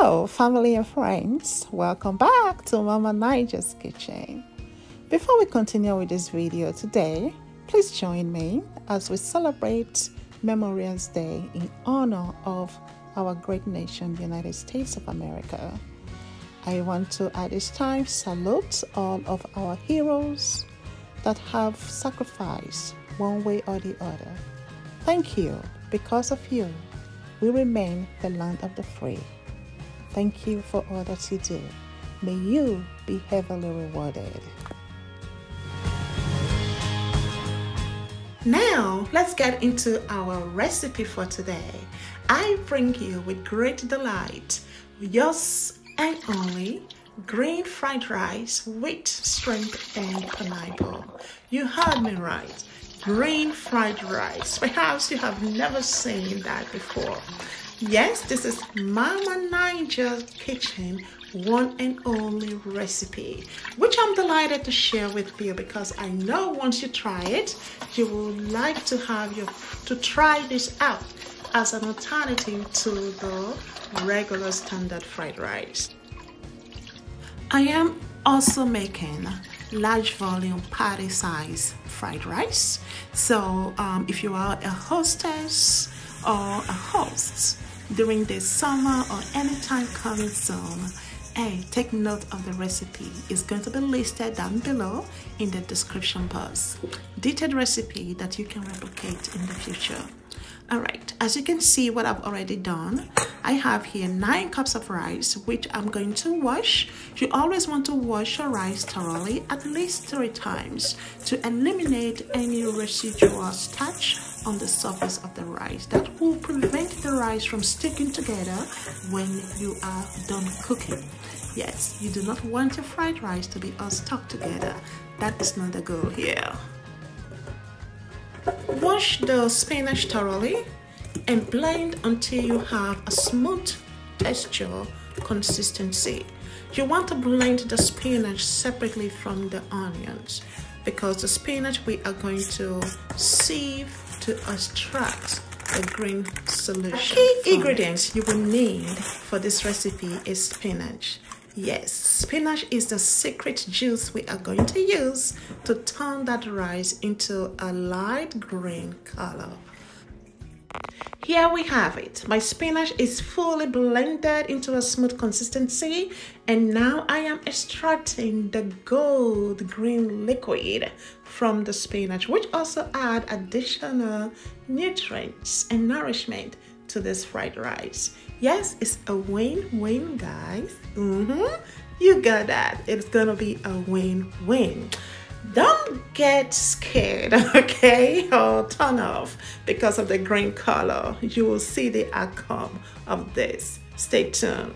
Hello, family and friends. Welcome back to Mama Naija's Kitchen. Before we continue with this video today, please join me as we celebrate Memorial Day in honor of our great nation, the United States of America. I want to at this time salute all of our heroes that have sacrificed one way or the other. Thank you. Because of you, we remain the land of the free. Thank you for all that you do. May you be heavily rewarded. Now, let's get into our recipe for today. I bring you with great delight yours and only green fried rice with shrimp and pineapple. You heard me right. Green fried rice. Perhaps you have never seen that before. Yes, this is Mama Naija's Kitchen one and only recipe, which I'm delighted to share with you because I know once you try it, you will like to try this out as an alternative to the regular standard fried rice. I am also making large volume party size fried rice. So if you are a hostess or a host during this summer or anytime coming soon, hey, take note of the recipe. It's going to be listed down below in the description box. Detailed recipe that you can replicate in the future. All right, as you can see what I've already done, I have here 9 cups of rice, which I'm going to wash. You always want to wash your rice thoroughly at least 3 times to eliminate any residual starch on the surface of the rice. That will prevent the rice from sticking together when you are done cooking. Yes, you do not want your fried rice to be all stuck together. That is not the goal here. Wash the spinach thoroughly and blend until you have a smooth texture consistency. You want to blend the spinach separately from the onions because the spinach we are going to sieve to extract the green solution. Key ingredients you will need for this recipe is spinach. Yes, spinach is the secret juice we are going to use to turn that rice into a light green color. Here we have it. My spinach is fully blended into a smooth consistency, and now I am extracting the gold green liquid from the spinach, which also add additional nutrients and nourishment to this fried rice. Yes, it's a win-win, guys. You got that. It's gonna be a win-win. Don't get scared, okay, or turn off because of the green color. You will see the outcome of this. Stay tuned.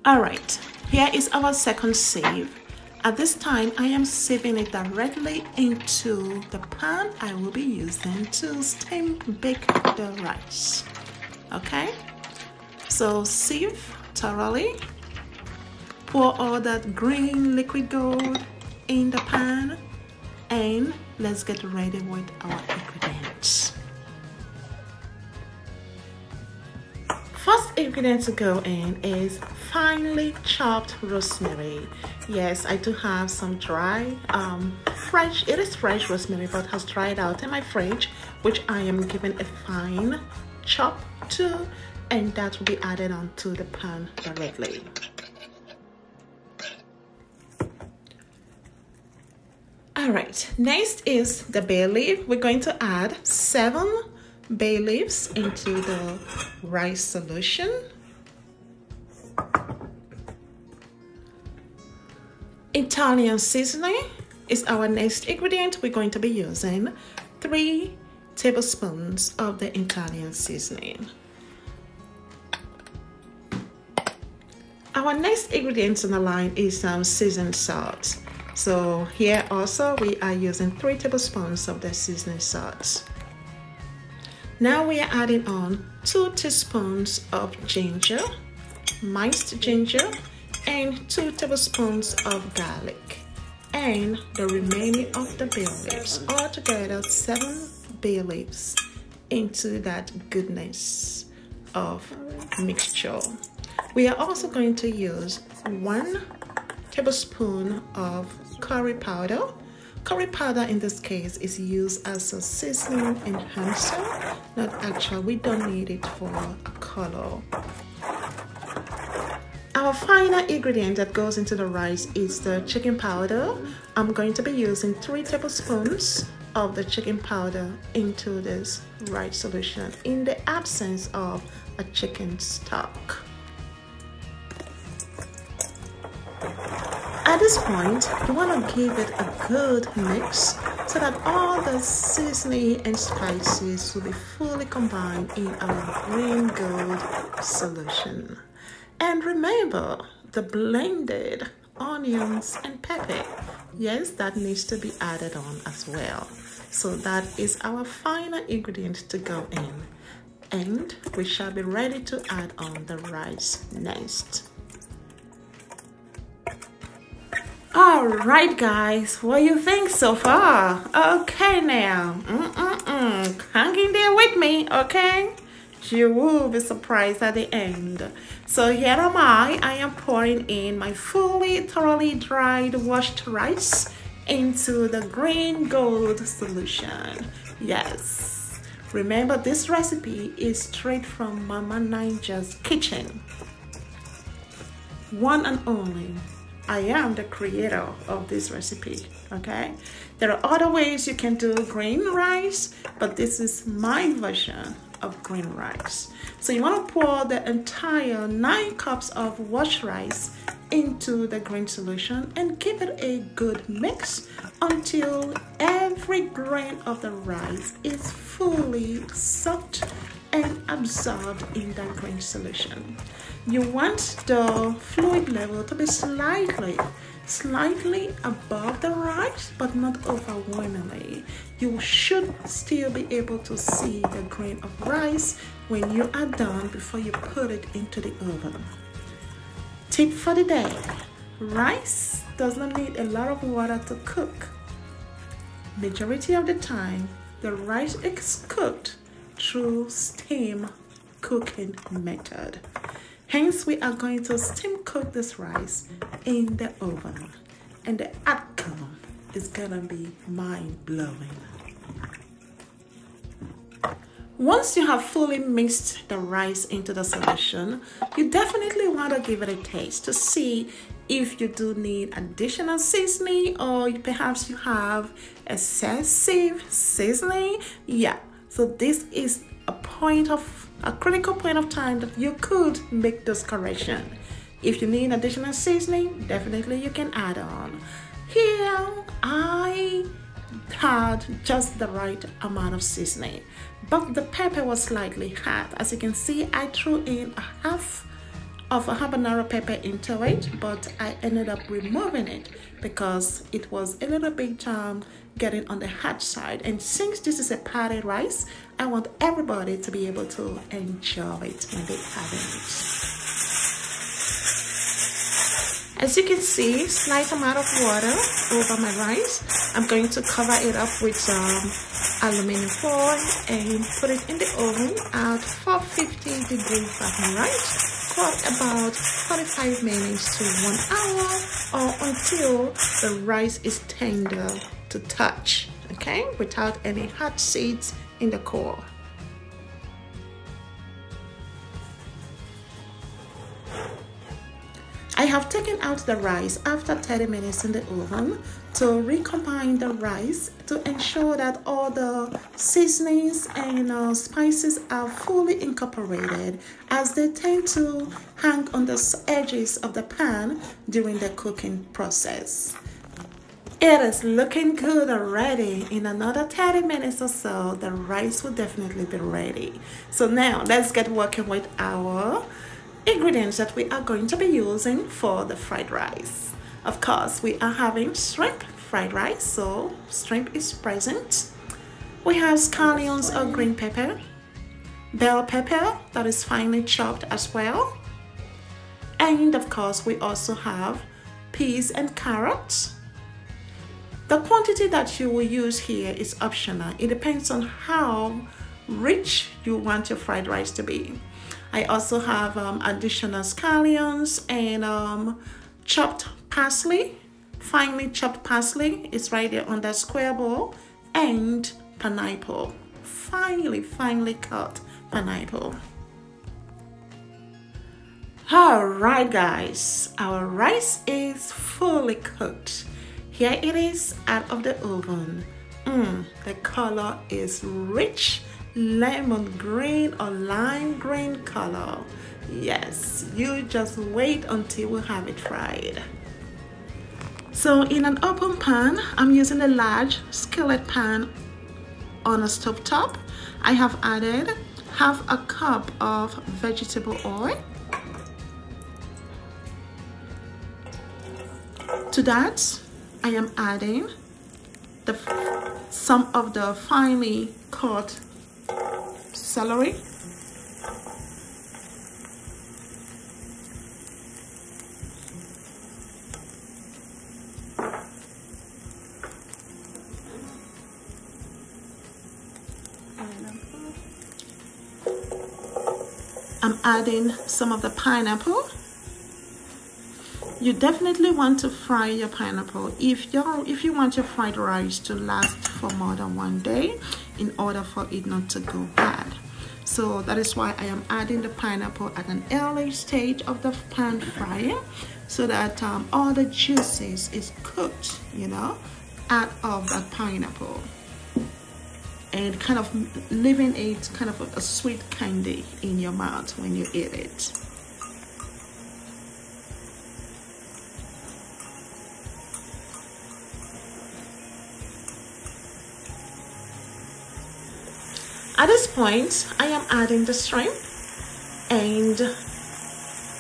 All right, here is our second sieve. At this time, I am sieving it directly into the pan I will be using to steam bake the rice. Okay, so sieve thoroughly, pour all that green liquid gold in the pan, and let's get ready with our ingredients. First ingredient to go in is finely chopped rosemary. Yes, I do have some dry, fresh, it is fresh rosemary but has dried out in my fridge, which I am giving a fine chop to, and that will be added onto the pan directly. All right, next is the bay leaf. We're going to add 7 bay leaves into the rice solution. Italian seasoning is our next ingredient. We're going to be using 3 tablespoons of the Italian seasoning. Our next ingredient on the line is some seasoned salt. So here also we are using 3 tablespoons of the seasoning salt. Now we are adding on 2 teaspoons of ginger, minced ginger, and 2 tablespoons of garlic. and the remaining of the bay leaves, altogether 7 bay leaves into that goodness of mixture. We are also going to use 1 tablespoon of curry powder. Curry powder in this case is used as a seasoning enhancer, not actual. We don't need it for a color. Our final ingredient that goes into the rice is the chicken powder. I'm going to be using 3 tablespoons of the chicken powder into this rice solution in the absence of a chicken stock. At this point, you want to give it a good mix so that all the seasoning and spices will be fully combined in our green gold solution. And remember the blended onions and pepper. Yes, that needs to be added on as well. So that is our final ingredient to go in. And we shall be ready to add on the rice next. All right, guys, what do you think so far? Okay, now, hang in there with me, okay? You will be surprised at the end. So here am I am pouring in my thoroughly dried, washed rice into the green gold solution. Yes, remember this recipe is straight from Mama Naija's kitchen. One and only. I am the creator of this recipe, okay? There are other ways you can do green rice, but this is my version of green rice. So you want to pour the entire 9 cups of washed rice into the green solution and give it a good mix until every grain of the rice is fully soaked and absorbed in that green solution. You want the fluid level to be slightly above the rice, but not overwhelmingly. You should still be able to see the grain of rice when you are done before you put it into the oven. Tip for the day: rice does not need a lot of water to cook. Majority of the time, the rice is cooked through steam cooking method. Hence, we are going to steam cook this rice in the oven, and the outcome is gonna be mind-blowing. Once you have fully mixed the rice into the solution, you definitely want to give it a taste to see if you do need additional seasoning or perhaps you have excessive seasoning. Yeah, so this is a critical point of time that you could make this correction. If you need additional seasoning, definitely you can add on. Here I had just the right amount of seasoning, but the pepper was slightly hot. As you can see, I threw in a half of a habanero pepper into it, but I ended up removing it because it was a little bit getting on the hot side. And since this is a party rice, I want everybody to be able to enjoy it when they have it. As you can see, slight amount of water over my rice. I'm going to cover it up with aluminum foil and put it in the oven at 450 degrees Fahrenheit for about 45 minutes to 1 hour, or until the rice is tender to touch, okay, without any hot seeds in the core. I have taken out the rice after 30 minutes in the oven to recombine the rice to ensure that all the seasonings and spices are fully incorporated, as they tend to hang on the edges of the pan during the cooking process. It is looking good already. In another 30 minutes or so, the rice will definitely be ready. So now let's get working with our ingredients that we are going to be using for the fried rice. Of course, we are having shrimp fried rice, so shrimp is present. We have scallions or green pepper, bell pepper that is finely chopped as well, and of course we also have peas and carrots. The quantity that you will use here is optional. It depends on how rich you want your fried rice to be. I also have additional scallions and chopped parsley, finely chopped parsley. It's right there on that square bowl, and pineapple, finely cut pineapple. All right, guys, our rice is fully cooked. Here it is out of the oven. The color is rich lemon green or lime green color. Yes, you just wait until we have it fried. So in an open pan, I'm using a large skillet pan on a stove top. I have added half a cup of vegetable oil. To that, I am adding some of the finely cut celery, I'm adding some of the pineapple. You definitely want to fry your pineapple if you want your fried rice to last for more than 1 day in order for it not to go bad. So that is why I am adding the pineapple at an early stage of the pan frying, so that all the juices is cooked, you know, out of that pineapple, and kind of leaving it kind of a sweet candy in your mouth when you eat it. At this point, I am adding the shrimp and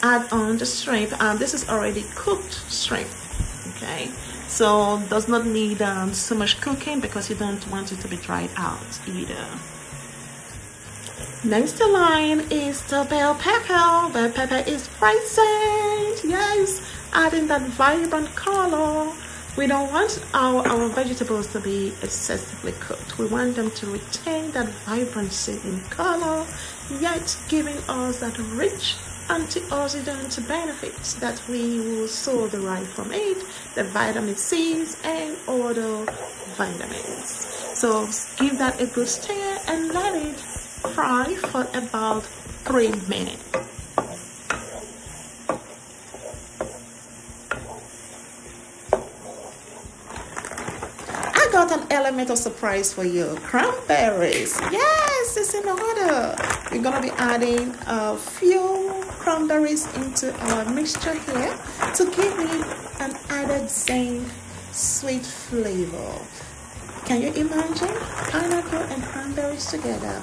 add on the shrimp. This is already cooked shrimp, okay? So does not need so much cooking because you don't want it to be dried out either. Next in line is the bell pepper. Bell pepper is present. Yes, adding that vibrant color. We don't want our vegetables to be excessively cooked. We want them to retain that vibrancy in color, yet giving us that rich antioxidant benefits that we will so derive from it, the vitamin C's and other vitamins. So give that a good stir and let it fry for about 3 minutes. Got an element of surprise for you. Cranberries. Yes, it's in order. We're gonna be adding a few cranberries into our mixture here to give it an added zing, sweet flavor. Can you imagine pineapple and cranberries together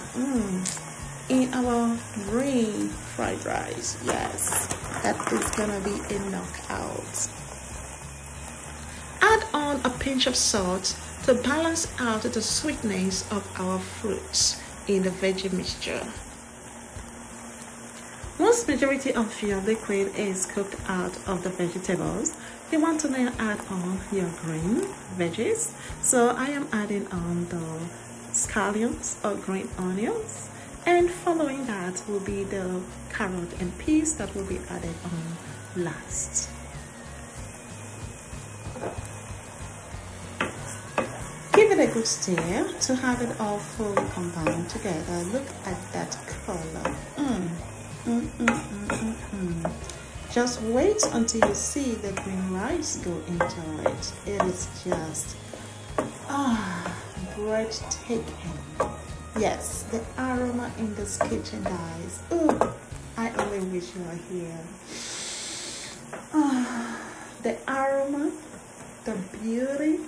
in our green fried rice? Yes, that is gonna be a knockout. Add on a pinch of salt to balance out the sweetness of our fruits in the veggie mixture. Once majority of your liquid is cooked out of the vegetables, you want to now add on your green veggies. So I am adding on the scallions or green onions, and following that will be the carrot and peas that will be added on last. Give it a good stir to have it all fully combined together. Look at that color. Just wait until you see the green rice go into it. It is just breathtaking. Yes, the aroma in this kitchen, guys. Ooh, I only wish you were here. The aroma, the beauty.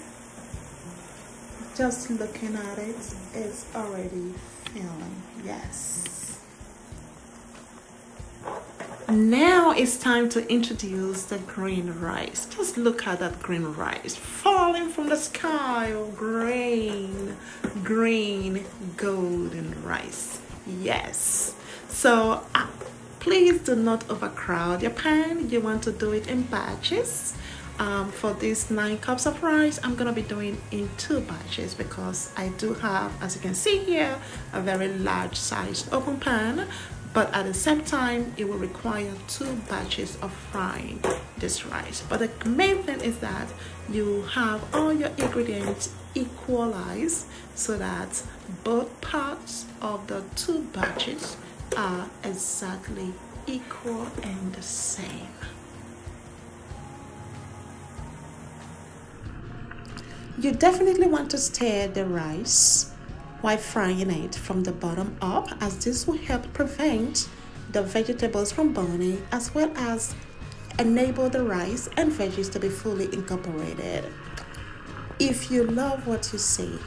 Just looking at it is already feeling, yes. Now it's time to introduce the green rice. Just look at that green rice falling from the sky. Green golden rice. Yes. So please do not overcrowd your pan. You want to do it in batches. For these 9 cups of rice, I'm gonna be doing in 2 batches because I do have, as you can see here, a very large sized open pan, but at the same time it will require 2 batches of frying this rice. But the main thing is that you have all your ingredients equalized so that both parts of the 2 batches are exactly equal and the same. You definitely want to stir the rice while frying it from the bottom up, as this will help prevent the vegetables from burning as well as enable the rice and veggies to be fully incorporated. If you love what you see,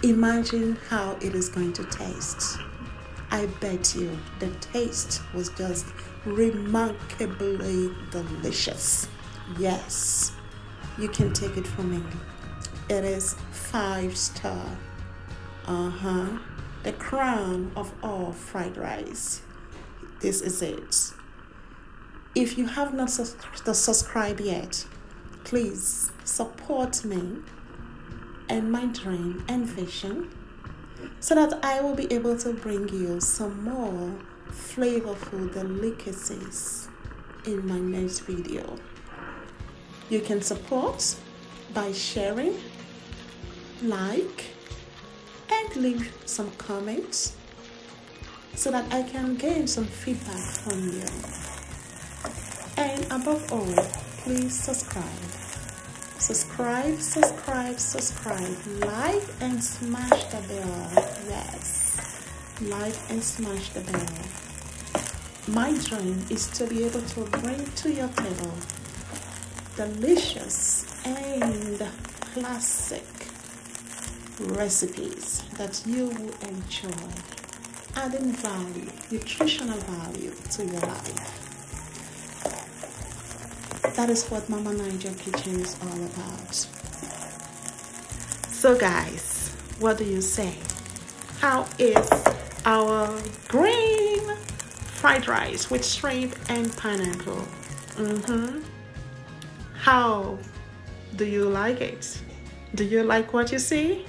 imagine how it is going to taste. I bet you the taste was just remarkably delicious. Yes, you can take it from me. It is 5-star. The crown of all fried rice. This is it. If you have not subscribed yet, please support me and my dream and vision so that I will be able to bring you some more flavorful delicacies in my next video. You can support by sharing, like, and leave some comments so that I can gain some feedback from you. And above all, please subscribe. Subscribe, like and smash the bell. Yes, like and smash the bell. My dream is to be able to bring to your table delicious and classic recipes that you will enjoy, adding value, nutritional value to your life. That is what Mama Naija Kitchen is all about. So guys, what do you say? How is our green fried rice with shrimp and pineapple? How do you like it? Do you like what you see?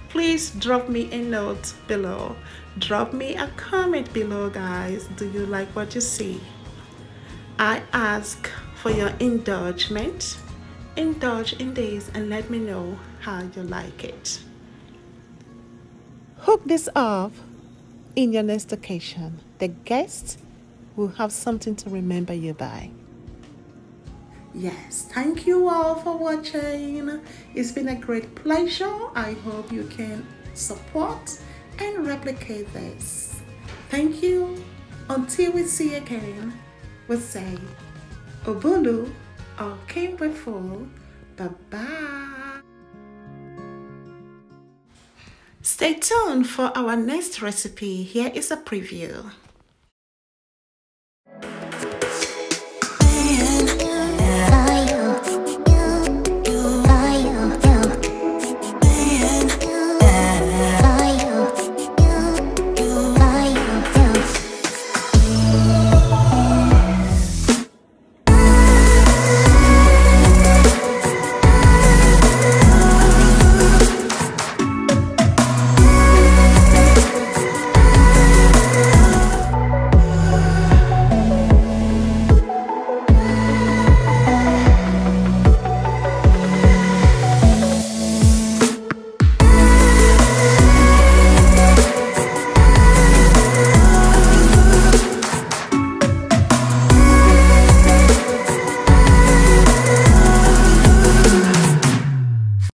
Please drop me a note below. Drop me a comment below, guys. Do you like what you see? I ask for your indulgence. Indulge in this and let me know how you like it. Hook this up in your next occasion. The guests will have something to remember you by. Yes, thank you all for watching. It's been a great pleasure. I hope you can support and replicate this. Thank you. Until we see again, we'll say Obulu or Kimberful. Bye-bye. Stay tuned for our next recipe. Here is a preview.